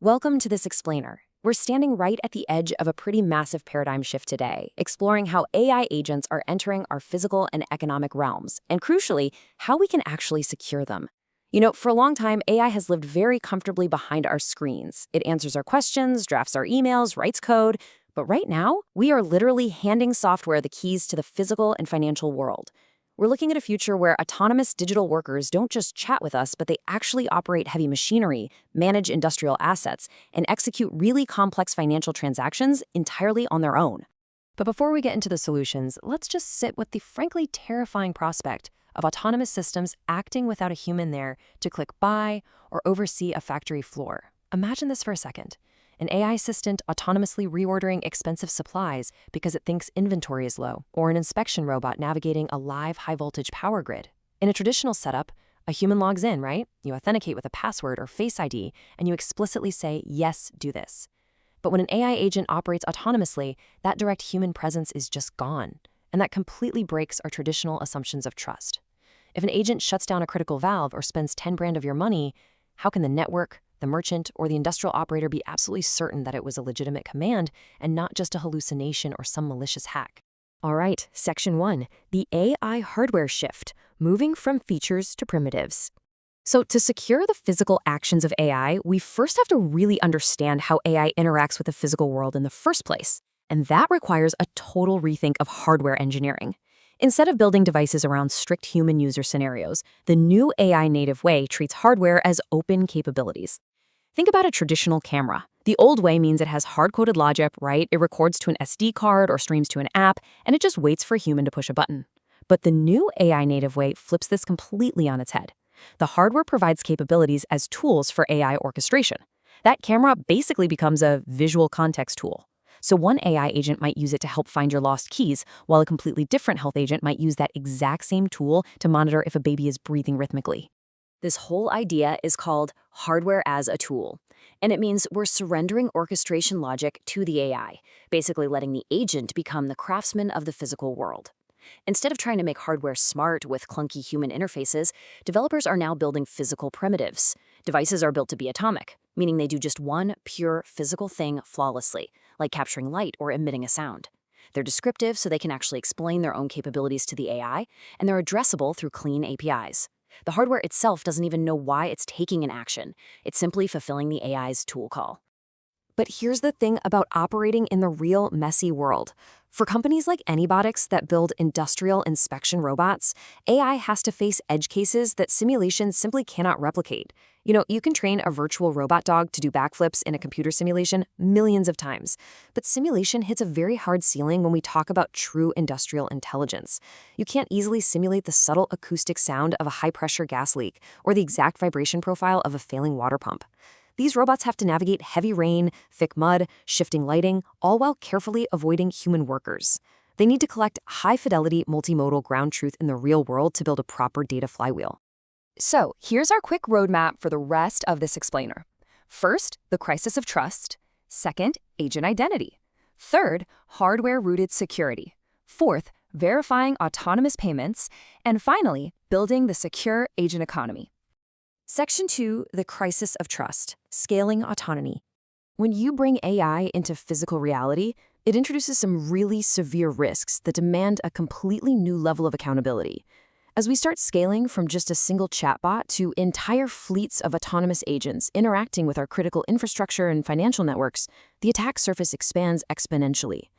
Welcome to this explainer. We're standing right at the edge of a pretty massive paradigm shift today, exploring how AI agents are entering our physical and economic realms, and crucially, how we can actually secure them. For a long time, AI has lived very comfortably behind our screens. It answers our questions, drafts our emails, writes code. But right now, we are literally handing software the keys to the physical and financial world. We're looking at a future where autonomous digital workers don't just chat with us, but they actually operate heavy machinery, manage industrial assets, and execute really complex financial transactions entirely on their own. But before we get into the solutions, let's just sit with the frankly terrifying prospect of autonomous systems acting without a human there to click buy or oversee a factory floor. Imagine this for a second. An AI assistant autonomously reordering expensive supplies because it thinks inventory is low, or an inspection robot navigating a live high-voltage power grid. In a traditional setup, a human logs in, right? You authenticate with a password or Face ID, and you explicitly say, yes, do this. But when an AI agent operates autonomously, that direct human presence is just gone, and that completely breaks our traditional assumptions of trust. If an agent shuts down a critical valve or spends 10 grand of your money, how can the network, the merchant, or the industrial operator be absolutely certain that it was a legitimate command and not just a hallucination or some malicious hack? All right, Section 1, the AI hardware shift, moving from features to primitives. So to secure the physical actions of AI, we first have to really understand how AI interacts with the physical world in the first place. And that requires a total rethink of hardware engineering. Instead of building devices around strict human user scenarios, the new AI native way treats hardware as open capabilities. Think about a traditional camera. The old way means it has hard-coded logic, right? It records to an SD card or streams to an app, and it just waits for a human to push a button. But the new AI native way flips this completely on its head. The hardware provides capabilities as tools for AI orchestration. That camera basically becomes a visual context tool. So one AI agent might use it to help find your lost keys, while a completely different health agent might use that exact same tool to monitor if a baby is breathing rhythmically. This whole idea is called hardware as a tool, and it means we're surrendering orchestration logic to the AI, basically letting the agent become the craftsman of the physical world. Instead of trying to make hardware smart with clunky human interfaces, developers are now building physical primitives. Devices are built to be atomic, meaning they do just one pure physical thing flawlessly, like capturing light or emitting a sound. They're descriptive so they can actually explain their own capabilities to the AI, and they're addressable through clean APIs. The hardware itself doesn't even know why it's taking an action. It's simply fulfilling the AI's tool call. But here's the thing about operating in the real messy world. For companies like Anybotics that build industrial inspection robots, AI has to face edge cases that simulations simply cannot replicate. You can train a virtual robot dog to do backflips in a computer simulation millions of times. But simulation hits a very hard ceiling when we talk about true industrial intelligence. You can't easily simulate the subtle acoustic sound of a high-pressure gas leak or the exact vibration profile of a failing water pump. These robots have to navigate heavy rain, thick mud, shifting lighting, all while carefully avoiding human workers. They need to collect high-fidelity multimodal ground truth in the real world to build a proper data flywheel. So here's our quick roadmap for the rest of this explainer. First, the crisis of trust. Second, agent identity. Third, hardware-rooted security. Fourth, verifying autonomous payments. And finally, building the secure agent economy. Section 2, the crisis of trust, scaling autonomy. When you bring AI into physical reality, it introduces some really severe risks that demand a completely new level of accountability. As we start scaling from just a single chatbot to entire fleets of autonomous agents interacting with our critical infrastructure and financial networks, the attack surface expands exponentially.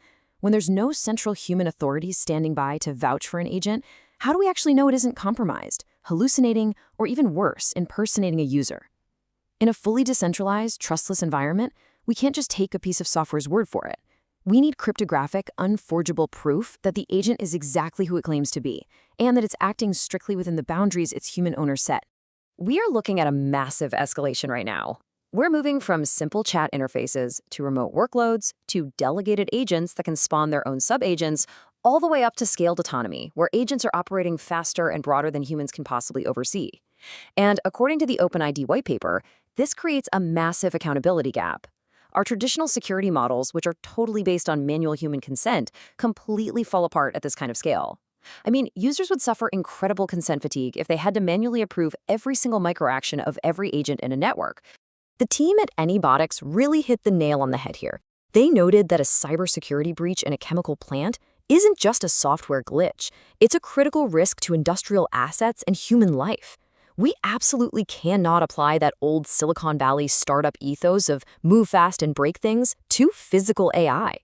When there's no central human authority standing by to vouch for an agent, how do we actually know it isn't compromised, hallucinating, or even worse, impersonating a user? In a fully decentralized, trustless environment, we can't just take a piece of software's word for it. We need cryptographic, unforgeable proof that the agent is exactly who it claims to be, and that it's acting strictly within the boundaries its human owner set. We are looking at a massive escalation right now. We're moving from simple chat interfaces to remote workloads to delegated agents that can spawn their own sub-agents, all the way up to scaled autonomy, where agents are operating faster and broader than humans can possibly oversee. And according to the OpenID white paper, this creates a massive accountability gap. Our traditional security models, which are totally based on manual human consent, completely fall apart at this kind of scale. I mean, users would suffer incredible consent fatigue if they had to manually approve every single microaction of every agent in a network. The team at Anybotics really hit the nail on the head here. They noted that a cybersecurity breach in a chemical plant isn't just a software glitch. It's a critical risk to industrial assets and human life. We absolutely cannot apply that old Silicon Valley startup ethos of move fast and break things to physical AI.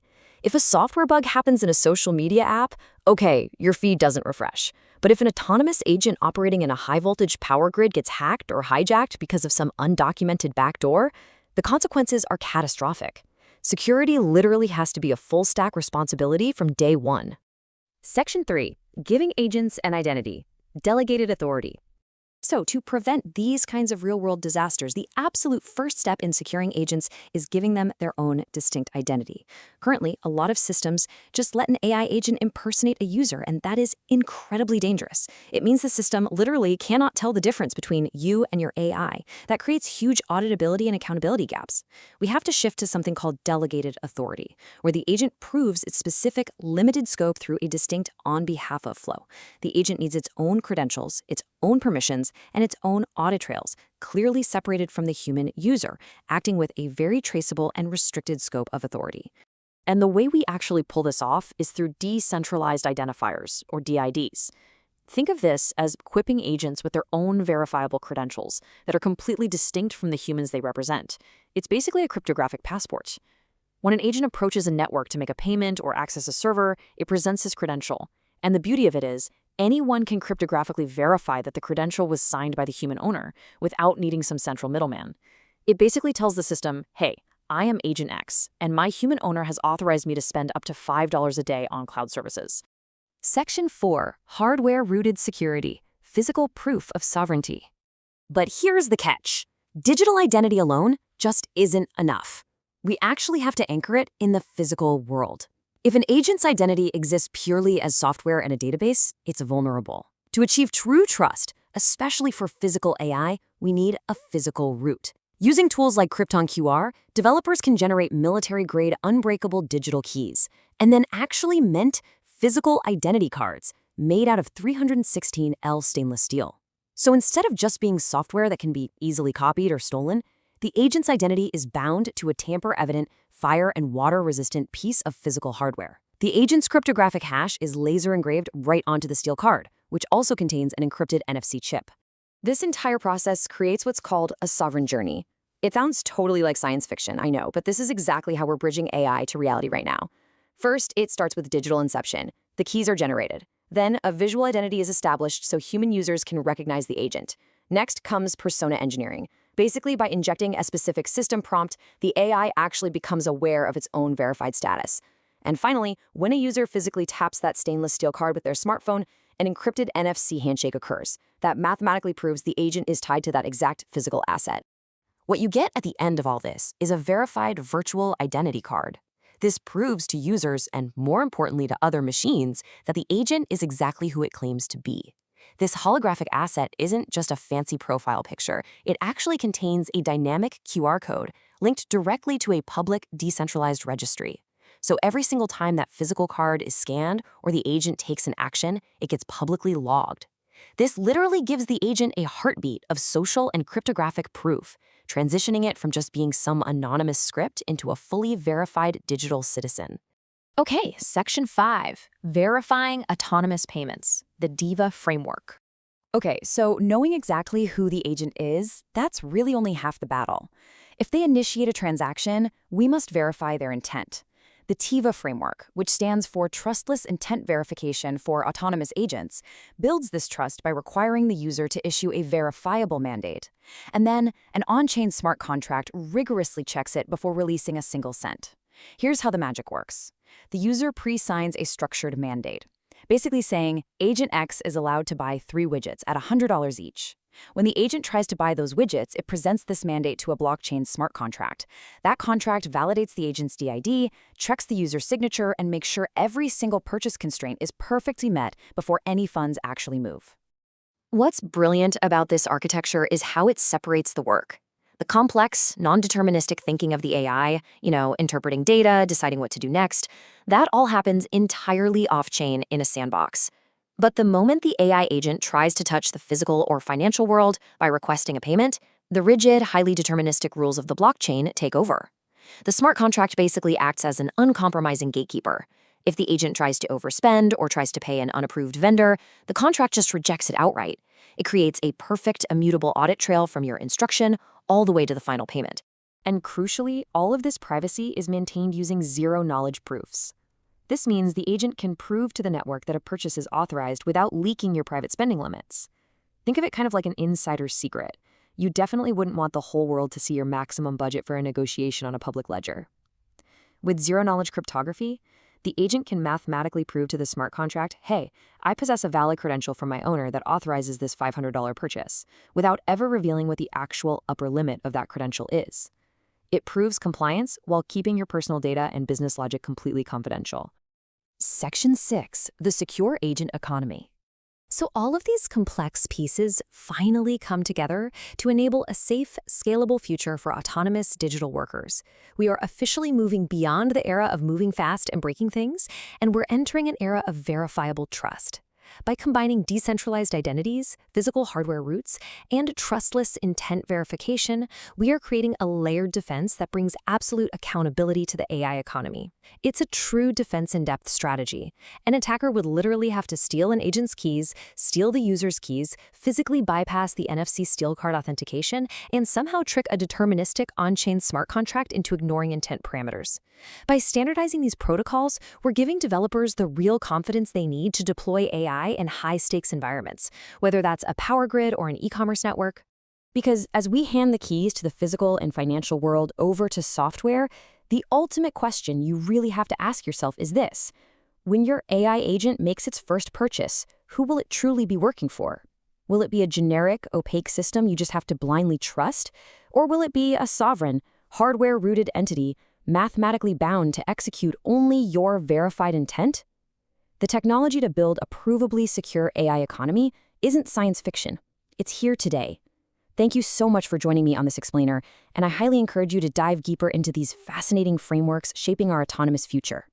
If a software bug happens in a social media app, okay, your feed doesn't refresh. But if an autonomous agent operating in a high-voltage power grid gets hacked or hijacked because of some undocumented backdoor, the consequences are catastrophic. Security literally has to be a full-stack responsibility from day one. Section 3. Giving agents an identity. Delegated authority. So, to prevent these kinds of real-world disasters, the absolute first step in securing agents is giving them their own distinct identity. Currently, a lot of systems just let an AI agent impersonate a user, and that is incredibly dangerous. It means the system literally cannot tell the difference between you and your AI. That creates huge auditability and accountability gaps. We have to shift to something called delegated authority, where the agent proves its specific, limited scope through a distinct on-behalf-of flow. The agent needs its own credentials, its own permissions, and its own audit trails, clearly separated from the human user, acting with a very traceable and restricted scope of authority. And the way we actually pull this off is through decentralized identifiers, or DIDs. Think of this as equipping agents with their own verifiable credentials that are completely distinct from the humans they represent. It's basically a cryptographic passport. When an agent approaches a network to make a payment or access a server, it presents this credential. And the beauty of it is, anyone can cryptographically verify that the credential was signed by the human owner without needing some central middleman. It basically tells the system, hey, I am Agent X, and my human owner has authorized me to spend up to $5 a day on cloud services. Section 4. Hardware-rooted security. Physical proof of sovereignty. But here's the catch. Digital identity alone just isn't enough. We actually have to anchor it in the physical world. If an agent's identity exists purely as software in a database, it's vulnerable. To achieve true trust, especially for physical AI, we need a physical root. Using tools like CryptonQR, developers can generate military-grade unbreakable digital keys, and then actually mint physical identity cards made out of 316L stainless steel. So instead of just being software that can be easily copied or stolen, the agent's identity is bound to a tamper-evident, fire and water-resistant piece of physical hardware. The agent's cryptographic hash is laser-engraved right onto the steel card, which also contains an encrypted NFC chip. This entire process creates what's called a sovereign journey. It sounds totally like science fiction, I know, but this is exactly how we're bridging AI to reality right now. First, it starts with digital inception. The keys are generated. Then, a visual identity is established so human users can recognize the agent. Next comes persona engineering. Basically, by injecting a specific system prompt, the AI actually becomes aware of its own verified status. And finally, when a user physically taps that stainless steel card with their smartphone, an encrypted NFC handshake occurs that mathematically proves the agent is tied to that exact physical asset. What you get at the end of all this is a verified virtual identity card. This proves to users, and more importantly to other machines, that the agent is exactly who it claims to be. This holographic asset isn't just a fancy profile picture. It actually contains a dynamic QR code linked directly to a public decentralized registry. So every single time that physical card is scanned or the agent takes an action, it gets publicly logged. This literally gives the agent a heartbeat of social and cryptographic proof, transitioning it from just being some anonymous script into a fully verified digital citizen. Okay, Section 5, Verifying Autonomous Payments, the DIVA Framework. Okay, so knowing exactly who the agent is, that's really only half the battle. If they initiate a transaction, we must verify their intent. The TIVA framework, which stands for Trustless Intent Verification for Autonomous Agents, builds this trust by requiring the user to issue a verifiable mandate. And then, an on-chain smart contract rigorously checks it before releasing a single cent. Here's how the magic works. The user pre-signs a structured mandate, basically saying Agent X is allowed to buy 3 widgets at $100 each. When the agent tries to buy those widgets, it presents this mandate to a blockchain smart contract. That contract validates the agent's DID, checks the user's signature, and makes sure every single purchase constraint is perfectly met before any funds actually move. What's brilliant about this architecture is how it separates the work. The complex, non-deterministic thinking of the AI, interpreting data, deciding what to do next, that all happens entirely off-chain in a sandbox. But the moment the AI agent tries to touch the physical or financial world by requesting a payment, The rigid, highly deterministic rules of the blockchain take over. The smart contract basically acts as an uncompromising gatekeeper. If the agent tries to overspend or tries to pay an unapproved vendor, the contract just rejects it outright. It creates a perfect, immutable audit trail from your instruction all the way to the final payment. And crucially, all of this privacy is maintained using zero-knowledge proofs. This means the agent can prove to the network that a purchase is authorized without leaking your private spending limits. Think of it kind of like an insider's secret. You definitely wouldn't want the whole world to see your maximum budget for a negotiation on a public ledger. With zero-knowledge cryptography, the agent can mathematically prove to the smart contract, hey, I possess a valid credential from my owner that authorizes this $500 purchase, without ever revealing what the actual upper limit of that credential is. It proves compliance while keeping your personal data and business logic completely confidential. Section 6, the secure agent economy. So all of these complex pieces finally come together to enable a safe, scalable future for autonomous digital workers. We are officially moving beyond the era of moving fast and breaking things, and we're entering an era of verifiable trust. By combining decentralized identities, physical hardware roots, and trustless intent verification, we are creating a layered defense that brings absolute accountability to the AI economy. It's a true defense-in-depth strategy. An attacker would literally have to steal an agent's keys, steal the user's keys, physically bypass the NFC steel card authentication, and somehow trick a deterministic on-chain smart contract into ignoring intent parameters. By standardizing these protocols, we're giving developers the real confidence they need to deploy AI in high-stakes environments, whether that's a power grid or an e-commerce network. Because as we hand the keys to the physical and financial world over to software, the ultimate question you really have to ask yourself is this: when your AI agent makes its first purchase, who will it truly be working for? Will it be a generic, opaque system you just have to blindly trust? Or will it be a sovereign, hardware-rooted entity mathematically bound to execute only your verified intent? The technology to build a provably secure AI economy isn't science fiction. It's here today. Thank you so much for joining me on this explainer, and I highly encourage you to dive deeper into these fascinating frameworks shaping our autonomous future.